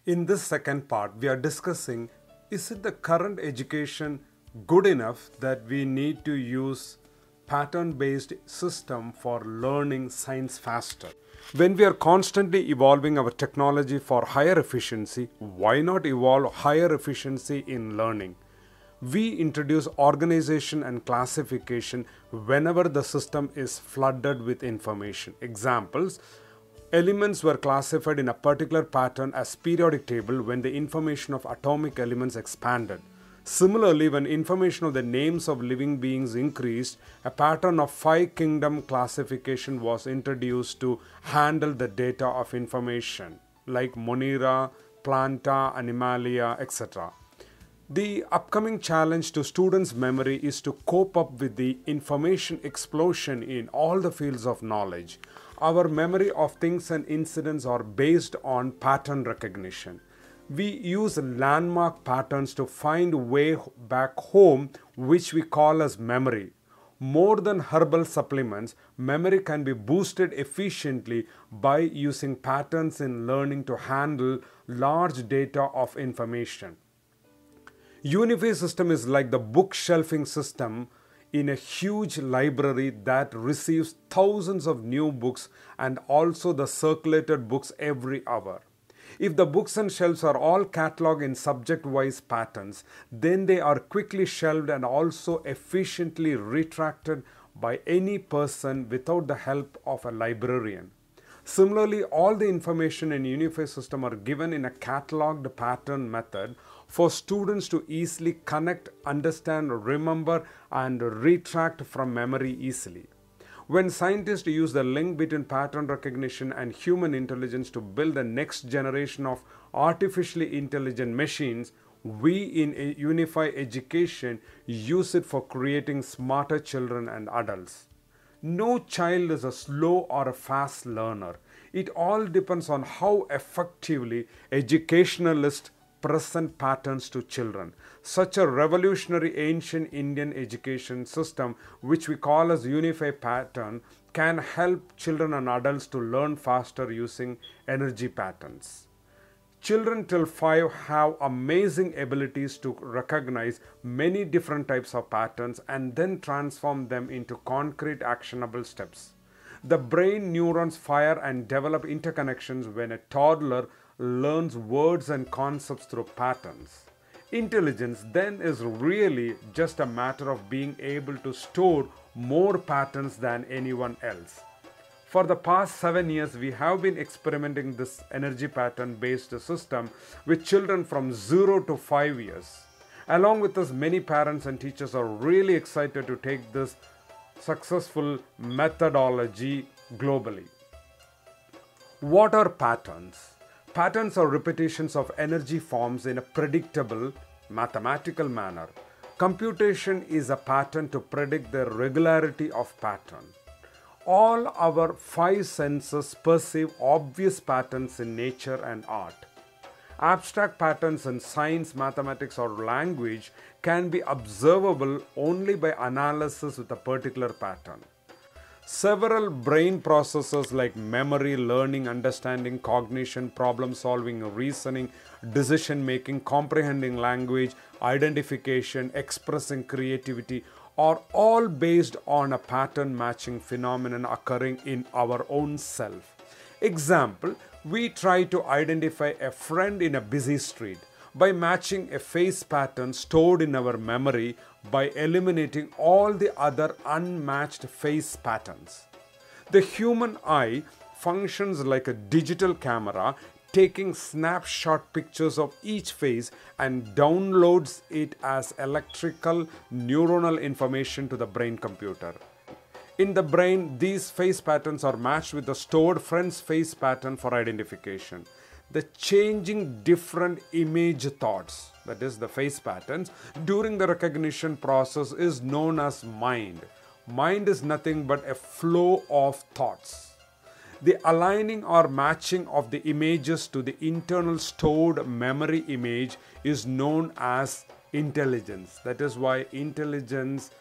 In this second part, we are discussing, is it the current education good enough that we need to use pattern-based system for learning science faster? When we are constantly evolving our technology for higher efficiency, why not evolve higher efficiency in learning? We introduce organization and classification whenever the system is flooded with information. Examples: elements were classified in a particular pattern as periodic table when the information of atomic elements expanded. Similarly, when information of the names of living beings increased, a pattern of five kingdom classification was introduced to handle the data of information like Monera, Planta, Animalia, etc. The upcoming challenge to students' memory is to cope up with the information explosion in all the fields of knowledge. Our memory of things and incidents are based on pattern recognition. We use landmark patterns to find way back home, which we call as memory. More than herbal supplements, memory can be boosted efficiently by using patterns in learning to handle large data of information. Unified system is like the bookshelving system in a huge library that receives thousands of new books and also the circulated books every hour. If the books and shelves are all cataloged in subject-wise patterns, then they are quickly shelved and also efficiently retracted by any person without the help of a librarian. Similarly, all the information in Unified system are given in a cataloged pattern method for students to easily connect, understand, remember, and retract from memory easily. When scientists use the link between pattern recognition and human intelligence to build the next generation of artificially intelligent machines, we in Unified Education use it for creating smarter children and adults. No child is a slow or a fast learner. It all depends on how effectively educationalists present patterns to children. Such a revolutionary ancient Indian education system, which we call as Unified Pattern, can help children and adults to learn faster using energy patterns. Children till 5 have amazing abilities to recognize many different types of patterns and then transform them into concrete actionable steps. The brain neurons fire and develop interconnections when a toddler learns words and concepts through patterns. Intelligence then is really just a matter of being able to store more patterns than anyone else. For the past 7 years, we have been experimenting this energy pattern based system with children from 0 to 5 years. Along with us, many parents and teachers are really excited to take this successful methodology globally. What are patterns? Patterns are repetitions of energy forms in a predictable mathematical manner. Computation is a pattern to predict the regularity of pattern. All our 5 senses perceive obvious patterns in nature and art. Abstract patterns in science, mathematics, or language can be observable only by analysis with a particular pattern. Several brain processes like memory, learning, understanding, cognition, problem solving, reasoning, decision making, comprehending language, identification, expressing creativity are all based on a pattern matching phenomenon occurring in our own self. Example, we try to identify a friend in a busy street by matching a face pattern stored in our memory by eliminating all the other unmatched face patterns. The human eye functions like a digital camera, taking snapshot pictures of each face and downloads it as electrical neuronal information to the brain computer. In the brain, these face patterns are matched with the stored friend's face pattern for identification. The changing different image thoughts, that is the face patterns, during the recognition process is known as mind. Mind is nothing but a flow of thoughts. The aligning or matching of the images to the internal stored memory image is known as intelligence. That is why intelligence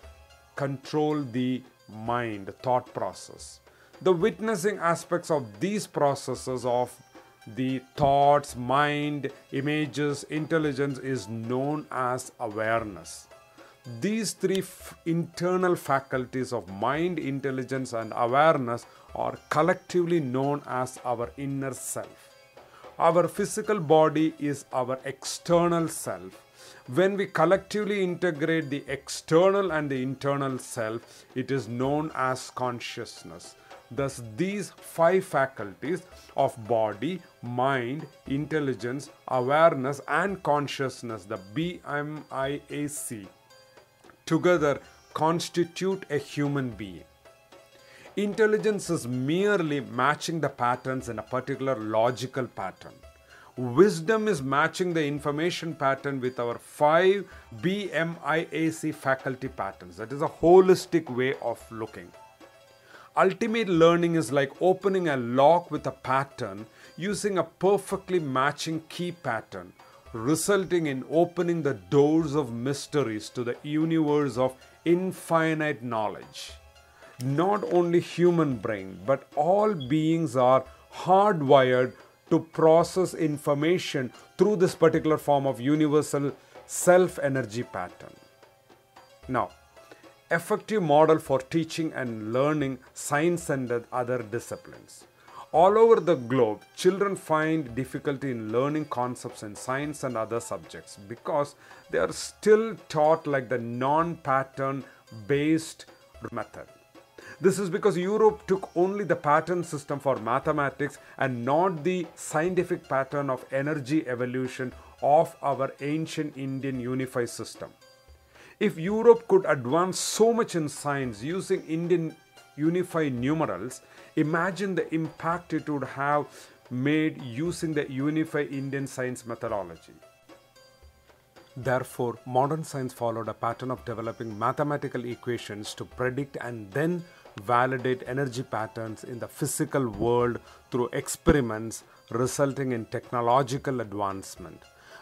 controls the mind, thought process. The witnessing aspects of these processes of the thoughts, mind, images, intelligence is known as awareness. These three internal faculties of mind, intelligence, and awareness are collectively known as our inner self. Our physical body is our external self. When we collectively integrate the external and the internal self, it is known as consciousness. Thus, these five faculties of body, mind, intelligence, awareness, and consciousness, the BMIAC, together constitute a human being. Intelligence is merely matching the patterns in a particular logical pattern. Wisdom is matching the information pattern with our 5 BMIAC faculty patterns. That is a holistic way of looking. Ultimate learning is like opening a lock with a pattern using a perfectly matching key pattern, resulting in opening the doors of mysteries to the universe of infinite knowledge. Not only human brain, but all beings are hardwired to process information through this particular form of universal self-energy pattern. Now, effective model for teaching and learning science and other disciplines. All over the globe, children find difficulty in learning concepts in science and other subjects because they are still taught like the non-pattern based method. This is because Europe took only the pattern system for mathematics and not the scientific pattern of energy evolution of our ancient Indian unified system. If Europe could advance so much in science using Indian unified numerals, imagine the impact it would have made using the unified Indian science methodology. Therefore, modern science followed a pattern of developing mathematical equations to predict and then validate energy patterns in the physical world through experiments, resulting in technological advancement.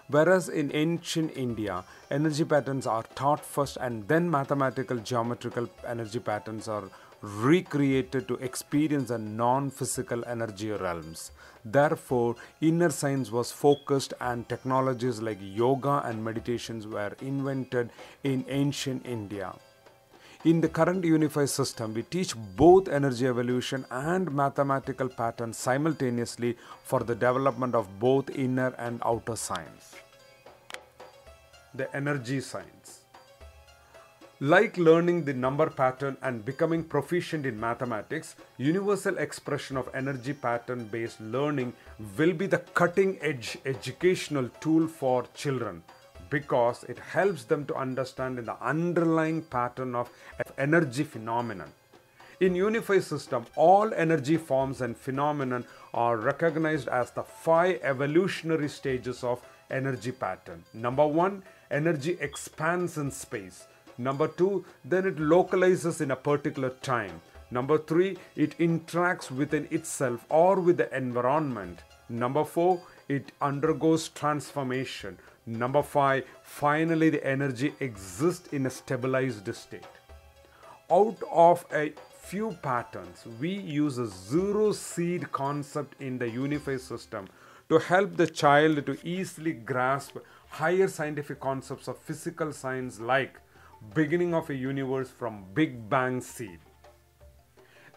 Whereas in ancient India, energy patterns are taught first and then mathematical geometrical energy patterns are recreated to experience the non-physical energy realms. Therefore, inner science was focused and technologies like yoga and meditations were invented in ancient India. In the current unified system, we teach both energy evolution and mathematical patterns simultaneously for the development of both inner and outer science. The energy science. Like learning the number pattern and becoming proficient in mathematics, universal expression of energy pattern based learning will be the cutting edge educational tool for children, because it helps them to understand the underlying pattern of energy phenomenon. In unified system, all energy forms and phenomenon are recognized as the 5 evolutionary stages of energy pattern. Number 1, energy expands in space. Number 2, then it localizes in a particular time. Number 3, it interacts within itself or with the environment. Number 4, it undergoes transformation. Number 5, finally the energy exists in a stabilized state. Out of a few patterns, we use a zero seed concept in the unified system to help the child to easily grasp higher scientific concepts of physical science like beginning of a universe from Big Bang seed.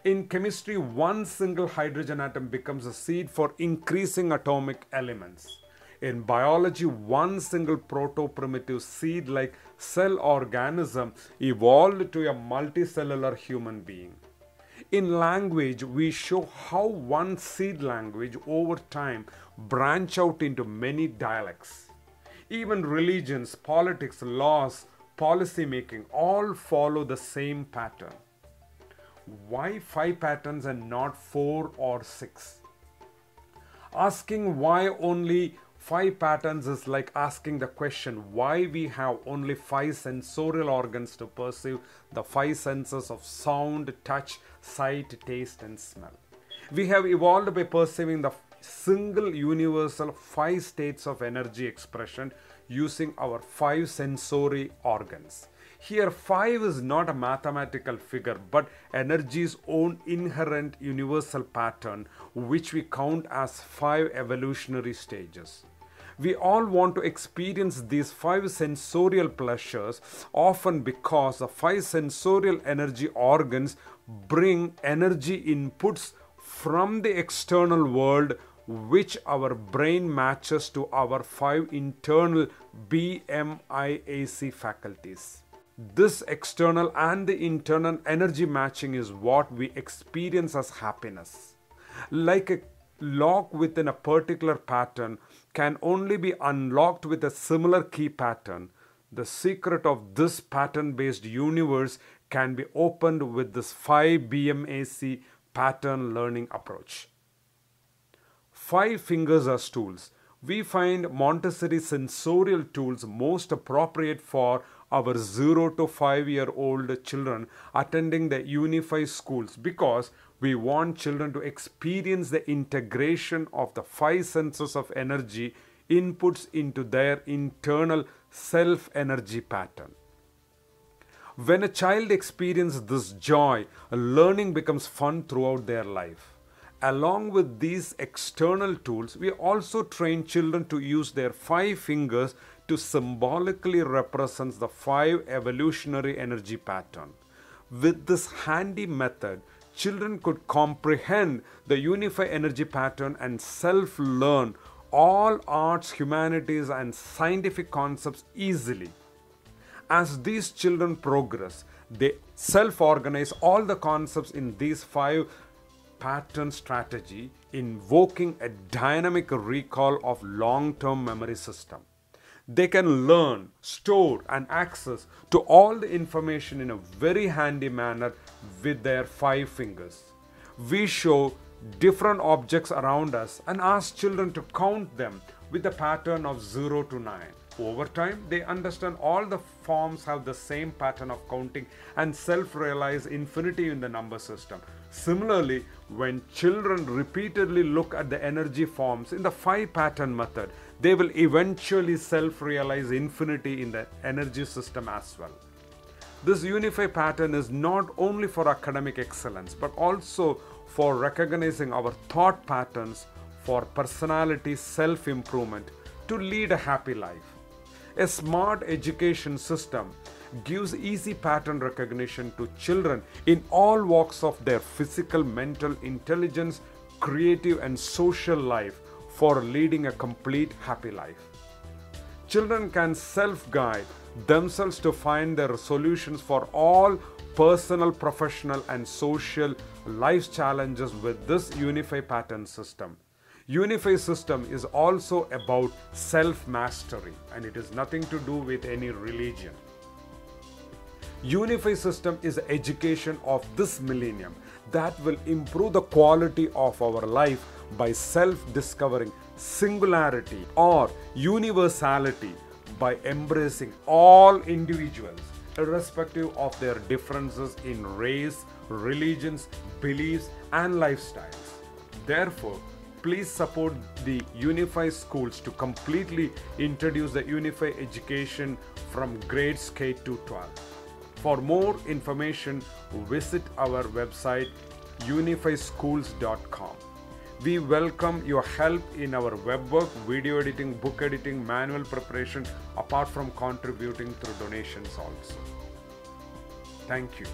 In chemistry, one single hydrogen atom becomes a seed for increasing atomic elements. In biology, one single proto-primitive seed-like cell organism evolved to a multicellular human being. In language, we show how one seed language over time branch out into many dialects. Even religions, politics, laws, policy making all follow the same pattern. Why 5 patterns and not 4 or 6? Asking why only 5 patterns is like asking the question why we have only 5 sensorial organs to perceive the 5 senses of sound, touch, sight, taste, and smell. We have evolved by perceiving the single universal 5 states of energy expression using our 5 sensory organs. Here 5 is not a mathematical figure but energy's own inherent universal pattern, which we count as 5 evolutionary stages. We all want to experience these 5 sensorial pleasures, often because the 5 sensorial energy organs bring energy inputs from the external world, which our brain matches to our 5 internal BMIAC faculties. This external and the internal energy matching is what we experience as happiness. Like a lock within a particular pattern can only be unlocked with a similar key pattern, the secret of this pattern-based universe can be opened with this 5 BMAC pattern learning approach. 5 fingers as tools. We find Montessori sensorial tools most appropriate for our 0 to 5-year-old children attending the Unify schools, because we want children to experience the integration of the 5 senses of energy inputs into their internal self-energy pattern. When a child experiences this joy, learning becomes fun throughout their life. Along with these external tools, we also train children to use their 5 fingers to symbolically represent the 5 evolutionary energy pattern. With this handy method, children could comprehend the Unify energy pattern and self-learn all arts, humanities, and scientific concepts easily. As these children progress, they self-organize all the concepts in these 5 pattern strategy, invoking a dynamic recall of long-term memory system. They can learn, store, and access to all the information in a very handy manner with their 5 fingers. We show different objects around us and ask children to count them with the pattern of 0 to 9. Over time, they understand all the forms have the same pattern of counting and self-realize infinity in the number system. Similarly, when children repeatedly look at the energy forms in the 5 pattern method, they will eventually self-realize infinity in the energy system as well. This Unify pattern is not only for academic excellence, but also for recognizing our thought patterns for personality self-improvement to lead a happy life. A smart education system gives easy pattern recognition to children in all walks of their physical, mental, intelligence, creative, and social life for leading a complete happy life. Children can self-guide themselves to find their solutions for all personal, professional, and social life challenges with this Unify pattern system. Unify system is also about self-mastery, and it is nothing to do with any religion. Unify system is education of this millennium that will improve the quality of our life by self-discovering singularity or universality, by embracing all individuals irrespective of their differences in race, religions, beliefs, and lifestyles. Therefore, please support the Unify schools to completely introduce the Unify education from grades K to 12. For more information, visit our website unifyschools.com. We welcome your help in our web work, video editing, book editing, manual preparation, apart from contributing through donations also. Thank you.